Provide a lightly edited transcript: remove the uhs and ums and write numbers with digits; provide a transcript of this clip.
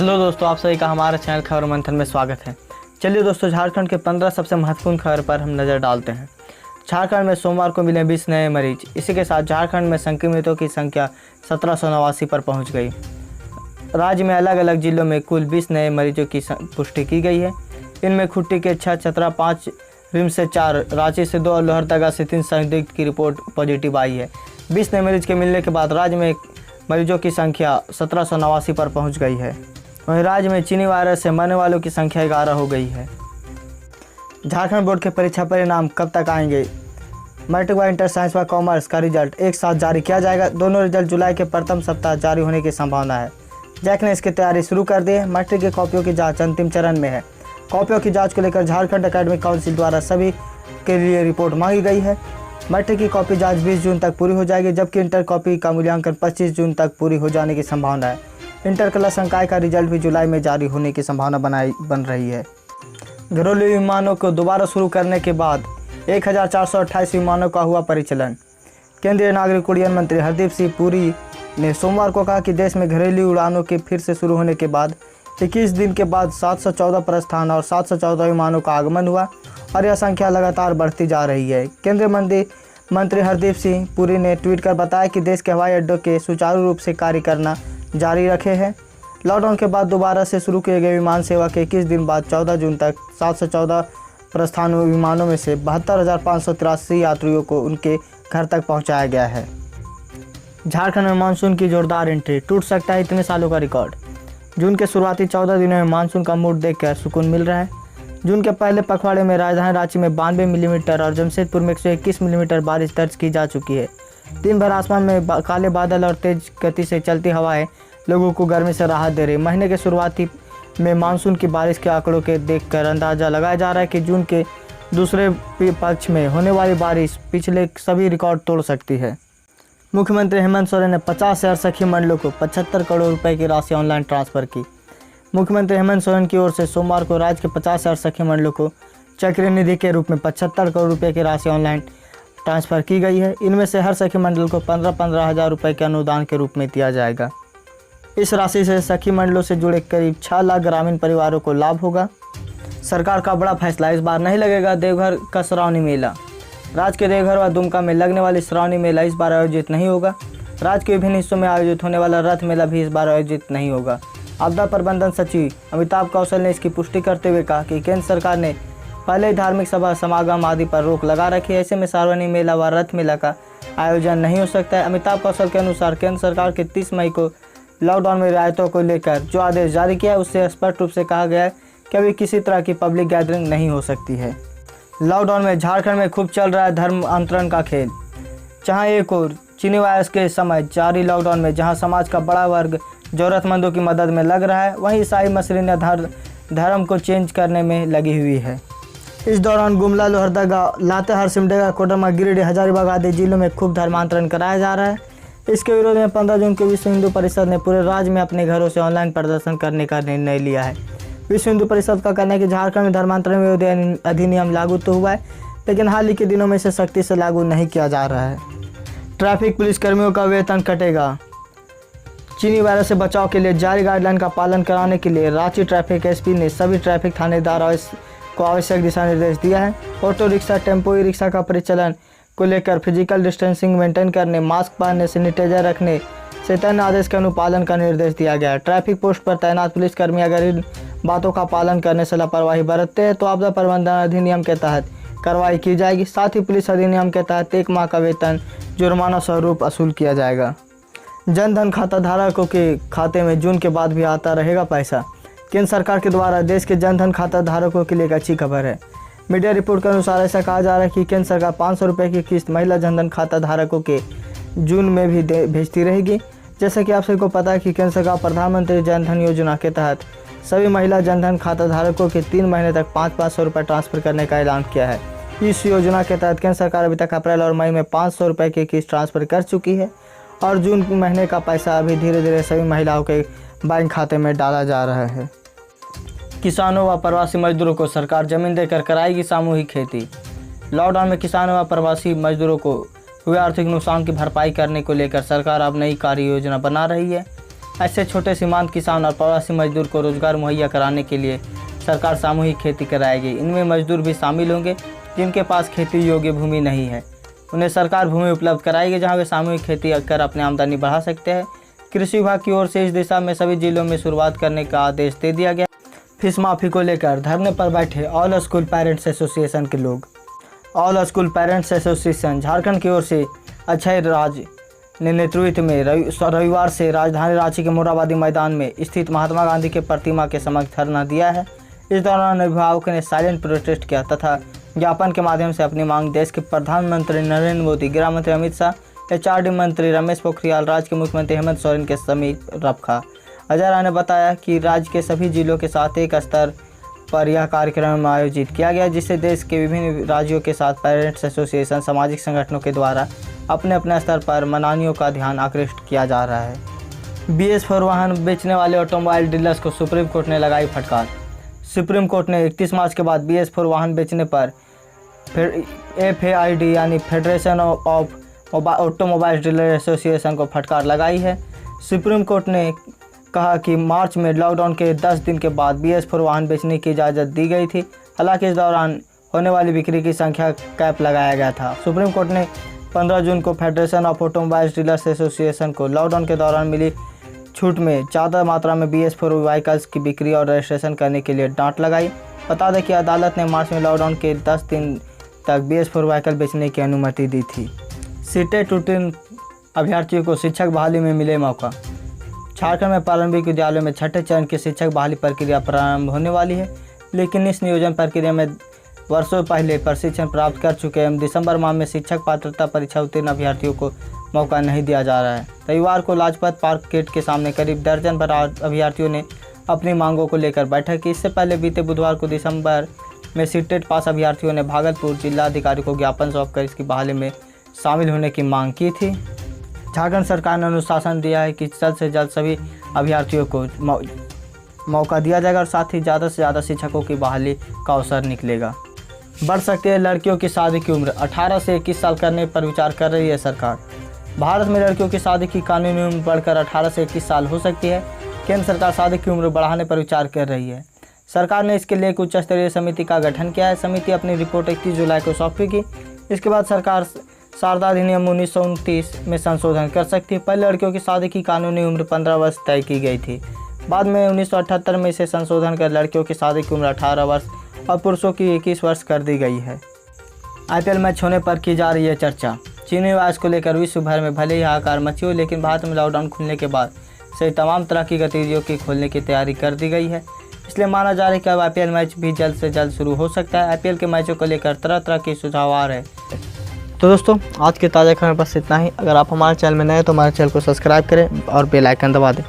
Hello दोस्तों, आप सभी का हमारे चैनल खबर मंथन में स्वागत है। चलिए दोस्तों, झारखंड के 15 सबसे महत्वपूर्ण खबर पर हम नज़र डालते हैं। झारखंड में सोमवार को मिले 20 नए मरीज। इसी के साथ झारखंड में संक्रमितों की संख्या 1789 पर पहुंच गई। राज्य में अलग अलग जिलों में कुल 20 नए मरीजों की पुष्टि की गई है। इनमें खुट्टी के 6, चतरा 5, रिम्स से 4, रांची से 2 और लोहरदगा से 3 संदिग्ध की रिपोर्ट पॉजिटिव आई है। 20 नए मरीज के मिलने के बाद राज्य में मरीजों की संख्या 1789 पर पहुंच गई है। वहीं राज्य में चीनी वायरस से मरने वालों की संख्या 11 हो गई है। झारखंड बोर्ड के परीक्षा परिणाम कब तक आएंगे? मैट्रिक व इंटर साइंस व कॉमर्स का रिजल्ट एक साथ जारी किया जाएगा। दोनों रिजल्ट जुलाई के प्रथम सप्ताह जारी होने की संभावना है। जैक ने इसकी तैयारी शुरू कर दी है। मैट्रिक की कॉपियों की जांच अंतिम चरण में है। कॉपियों की जांच को लेकर झारखंड एकेडमिक काउंसिल द्वारा सभी के लिए रिपोर्ट मांगी गई है। मैट्रिक की कॉपी जांच 20 जून तक पूरी हो जाएगी, जबकि इंटर कॉपी का मूल्यांकन 25 जून तक पूरी हो जाने की संभावना है। इंटर कला संकाय का रिजल्ट भी जुलाई में जारी होने की संभावना बन रही है। घरेलू विमानों को दोबारा शुरू करने के बाद 1428 विमानों का हुआ परिचालन। केंद्रीय नागरिक उड्डयन मंत्री हरदीप सिंह पुरी ने सोमवार को कहा कि देश में घरेलू उड़ानों के फिर से शुरू होने के बाद 21 दिन के बाद 714 प्रस्थान और 714 विमानों का आगमन हुआ और यह संख्या लगातार बढ़ती जा रही है। केंद्रीय मंत्री हरदीप सिंह पुरी ने ट्वीट कर बताया कि देश के हवाई अड्डों के सुचारू रूप से कार्य करना जारी रखे हैं। लॉकडाउन के बाद दोबारा से शुरू किए गए विमान सेवा के 21 दिन बाद 14 जून तक 714 प्रस्थान विमानों में से 72,583 यात्रियों को उनके घर तक पहुंचाया गया है। झारखंड में मानसून की जोरदार एंट्री, टूट सकता है इतने सालों का रिकॉर्ड। जून के शुरुआती 14 दिनों में मानसून का मूड देखकर सुकून मिल रहा है। जून के पहले पखवाड़े में राजधानी रांची में 92 मिलीमीटर और जमशेदपुर में 121 मिलीमीटर बारिश दर्ज की जा चुकी है। दिन भर आसमान में काले बादल और तेज गति से चलती हवाएं लोगों को गर्मी से राहत दे रही। महीने के शुरुआती में मानसून की बारिश के आंकड़ों के देखकर अंदाजा लगाया जा रहा है कि जून के दूसरे पक्ष में होने वाली बारिश पिछले सभी रिकॉर्ड तोड़ सकती है। मुख्यमंत्री हेमंत सोरेन ने 50 शहर सखी मंडलों को 75 करोड़ रुपए की राशि ऑनलाइन ट्रांसफर की। मुख्यमंत्री हेमंत सोरेन की ओर से सोमवार को राज्य के 50 शहर सखी मंडलों को चक्रीय निधि के रूप में 75 करोड़ रुपए की राशि ऑनलाइन ट्रांसफर की गई है। इनमें से हर सखी मंडल को 15-15 हज़ार रुपये के अनुदान के रूप में दिया जाएगा। इस राशि से सखी मंडलों से जुड़े करीब 6 लाख ग्रामीण परिवारों को लाभ होगा। सरकार का बड़ा फैसला, इस बार नहीं लगेगा देवघर का श्रावणी मेला। राज्य के देवघर व दुमका में लगने वाली श्रावणी मेला इस बार आयोजित नहीं होगा। राज्य के विभिन्न हिस्सों में आयोजित होने वाला रथ मेला भी इस बार आयोजित नहीं होगा। आपदा प्रबंधन सचिव अमिताभ कौशल ने इसकी पुष्टि करते हुए कहा कि केंद्र सरकार ने पहले ही धार्मिक सभा समागम आदि पर रोक लगा रखी है। ऐसे में श्रावणी मेला व रथ मेला का आयोजन नहीं हो सकता है। अमिताभ कौशल के अनुसार केंद्र सरकार के 30 मई को लॉकडाउन में रियायतों को लेकर जो आदेश जारी किया है उससे स्पष्ट रूप से कहा गया है कि अभी किसी तरह की पब्लिक गैदरिंग नहीं हो सकती है। लॉकडाउन में झारखंड में खूब चल रहा है धर्म अंतरण का खेल। जहां एक और चीनी वायरस के समय जारी लॉकडाउन में जहां समाज का बड़ा वर्ग जरूरतमंदों की मदद में लग रहा है, वहीं ईसाई मसरीन धर्म को चेंज करने में लगी हुई है। इस दौरान गुमला, लोहरदगा, लातेहार, सिमडेगा, कोडरमा, गिरिडीह, हजारीबाग आदि जिलों में खूब धर्मांतरण कराया जा रहा है। इसके विरोध में 15 जून को विश्व हिंदू परिषद ने पूरे राज्य में अपने घरों से ऑनलाइन प्रदर्शन करने का निर्णय लिया है। विश्व हिंदू परिषद का कहना है कि झारखंड में धर्मांतरण विरोधी अधिनियम लागू तो हुआ है, लेकिन हाल ही के दिनों में इसे सख्ती से लागू नहीं किया जा रहा है। ट्रैफिक पुलिस कर्मियों का वेतन कटेगा। चीनी वायरस से बचाव के लिए जारी गाइडलाइन का पालन कराने के लिए रांची ट्रैफिक एसपी ने सभी ट्रैफिक थानेदारों को आवश्यक दिशा निर्देश दिया है। Auto rickshaw, tempo, e rickshaw का परिचालन को लेकर फिजिकल डिस्टेंसिंग मेंटेन करने, मास्क पहनने, सैनिटाइजर रखने से तय आदेश के अनुपालन का निर्देश दिया गया है। ट्रैफिक पोस्ट पर तैनात पुलिसकर्मी अगर इन बातों का पालन करने से लापरवाही बरतते हैं तो आपदा प्रबंधन अधिनियम के तहत कार्रवाई की जाएगी। साथ ही पुलिस अधिनियम के तहत 1 माह का वेतन जुर्माना स्वरूप वसूल किया जाएगा। जनधन खाता धारकों के खाते में जून के बाद भी आता रहेगा पैसा। केंद्र सरकार के द्वारा देश के जनधन खाता धारकों के लिए एक अच्छी खबर है। मीडिया रिपोर्ट के अनुसार ऐसा कहा जा रहा है कि केंद्र सरकार 500 रुपये की किस्त महिला जनधन खाता धारकों के जून में भी भेजती रहेगी। जैसा कि आप सबको पता है कि केंद्र सरकार प्रधानमंत्री जनधन योजना के तहत सभी महिला जनधन खाता धारकों के 3 महीने तक 500 रुपये ट्रांसफर करने का ऐलान किया है। इस योजना के तहत केंद्र सरकार अभी तक अप्रैल और मई में 500 रुपये की किस्त ट्रांसफर कर चुकी है और जून महीने का पैसा अभी धीरे धीरे सभी महिलाओं के बैंक खाते में डाला जा रहा है। किसानों व प्रवासी मजदूरों को सरकार जमीन देकर कराएगी सामूहिक खेती। लॉकडाउन में किसानों व प्रवासी मजदूरों को हुए आर्थिक नुकसान की भरपाई करने को लेकर सरकार अब नई कार्य योजना बना रही है। ऐसे छोटे सीमांत किसान और प्रवासी मजदूर को रोजगार मुहैया कराने के लिए सरकार सामूहिक खेती कराएगी। इनमें मजदूर भी शामिल होंगे जिनके पास खेती योग्य भूमि नहीं है। उन्हें सरकार भूमि उपलब्ध कराएगी जहां वे सामूहिक खेती कर अपनी आमदनी बढ़ा सकते हैं। कृषि विभाग की ओर से इस दिशा में सभी जिलों में शुरुआत करने का आदेश दे दिया गया। फीस माफ़ी को लेकर धरने पर बैठे ऑल स्कूल पेरेंट्स एसोसिएशन के लोग। All school parents association Jharkhand की ओर से अक्षय राज ने नेतृत्व में रविवार से राजधानी रांची के मोरहाबादी मैदान में स्थित महात्मा गांधी के प्रतिमा के समक्ष धरना दिया है। इस दौरान अभिभावकों ने साइलेंट प्रोटेस्ट किया तथा ज्ञापन के माध्यम से अपनी मांग देश के प्रधानमंत्री नरेंद्र मोदी, गृह मंत्री अमित शाह, HRD मंत्री रमेश पोखरियाल, राज्य के मुख्यमंत्री हेमंत सोरेन के समीप रखा। अजय राय ने बताया कि राज्य के सभी जिलों के साथ एक स्तर पर यह कार्यक्रम आयोजित किया गया जिससे देश के विभिन्न राज्यों के साथ पेरेंट्स एसोसिएशन सामाजिक संगठनों के द्वारा अपने अपने स्तर पर मनानियों का ध्यान आकृष्ट किया जा रहा है। BS4 वाहन बेचने वाले ऑटोमोबाइल डीलर्स को सुप्रीम कोर्ट ने लगाई फटकार। सुप्रीम कोर्ट ने 31 मार्च के बाद BS4 वाहन बेचने पर FAID यानी federation of automobile dealer association को फटकार लगाई है। सुप्रीम कोर्ट ने कहा कि मार्च में लॉकडाउन के 10 दिन के बाद BS4 वाहन बेचने की इजाज़त दी गई थी। हालांकि इस दौरान होने वाली बिक्री की संख्या कैप लगाया गया था। सुप्रीम कोर्ट ने 15 जून को federation of automobile dealers association को लॉकडाउन के दौरान मिली छूट में ज़्यादा मात्रा में BS4 व्हीकल्स की बिक्री और रजिस्ट्रेशन करने के लिए डांट लगाई। बता दें कि अदालत ने मार्च में लॉकडाउन के 10 दिन तक BS4 व्हीकल बेचने की अनुमति दी थी। सीटेट उत्तीर्ण अभ्यर्थियों को शिक्षक बहाली में मिले मौका। झारखंड में प्रारंभिक विद्यालयों में छठे चरण की शिक्षक बहाली प्रक्रिया प्रारंभ होने वाली है, लेकिन इस नियोजन प्रक्रिया में वर्षों पहले प्रशिक्षण प्राप्त कर चुके एवं दिसंबर माह में शिक्षक पात्रता परीक्षा उत्तीर्ण अभ्यर्थियों को मौका नहीं दिया जा रहा है। रविवार को लाजपत पार्क गेट के सामने करीब दर्जन भर अभ्यर्थियों ने अपनी मांगों को लेकर बैठक की। इससे पहले बीते बुधवार को दिसंबर में सीटेट पास अभ्यर्थियों ने भागलपुर जिलाधिकारी को ज्ञापन सौंपकर इसकी बहाली में शामिल होने की मांग की थी। झारखंड सरकार ने अनुशासन दिया है कि जल्द से जल्द सभी अभ्यर्थियों को मौका दिया जाएगा और साथ ही ज़्यादा से ज़्यादा शिक्षकों की बहाली का अवसर निकलेगा। बढ़ सकती है लड़कियों की शादी की उम्र, 18 से 21 साल करने पर विचार कर रही है सरकार। भारत में लड़कियों की शादी की कानूनी उम्र बढ़कर 18 से 21 साल हो सकती है। केंद्र सरकार शादी की उम्र बढ़ाने पर विचार कर रही है। सरकार ने इसके लिए एक उच्च स्तरीय समिति का गठन किया है। समिति अपनी रिपोर्ट 31 जुलाई को सौंपेगी। इसके बाद सरकार शारदा अधिनियम 1929 में संशोधन कर सकती है। पहले लड़कियों की शादी की कानूनी उम्र 15 वर्ष तय की गई थी। बाद में 1978 में इसे संशोधन कर लड़कियों की शादी की उम्र 18 वर्ष और पुरुषों की 21 वर्ष कर दी गई है। IPL मैच होने पर की जा रही है चर्चा। चीनी वायरस को लेकर विश्व भर में भले ही हाहाकार मची हो, लेकिन भारत में लॉकडाउन खुलने के बाद से तमाम तरह की गतिविधियों की खोलने की तैयारी कर दी गई है। इसलिए माना जा रहा है कि अब IPL मैच भी जल्द से जल्द शुरू हो सकता है। IPL के मैचों को लेकर तरह तरह के सुझाव आ रहे हैं। तो दोस्तों, आज के ताज़ा खबर बस इतना ही। अगर आप हमारे चैनल में नए हैं तो हमारे चैनल को सब्सक्राइब करें और बेल आइकन दबा दें।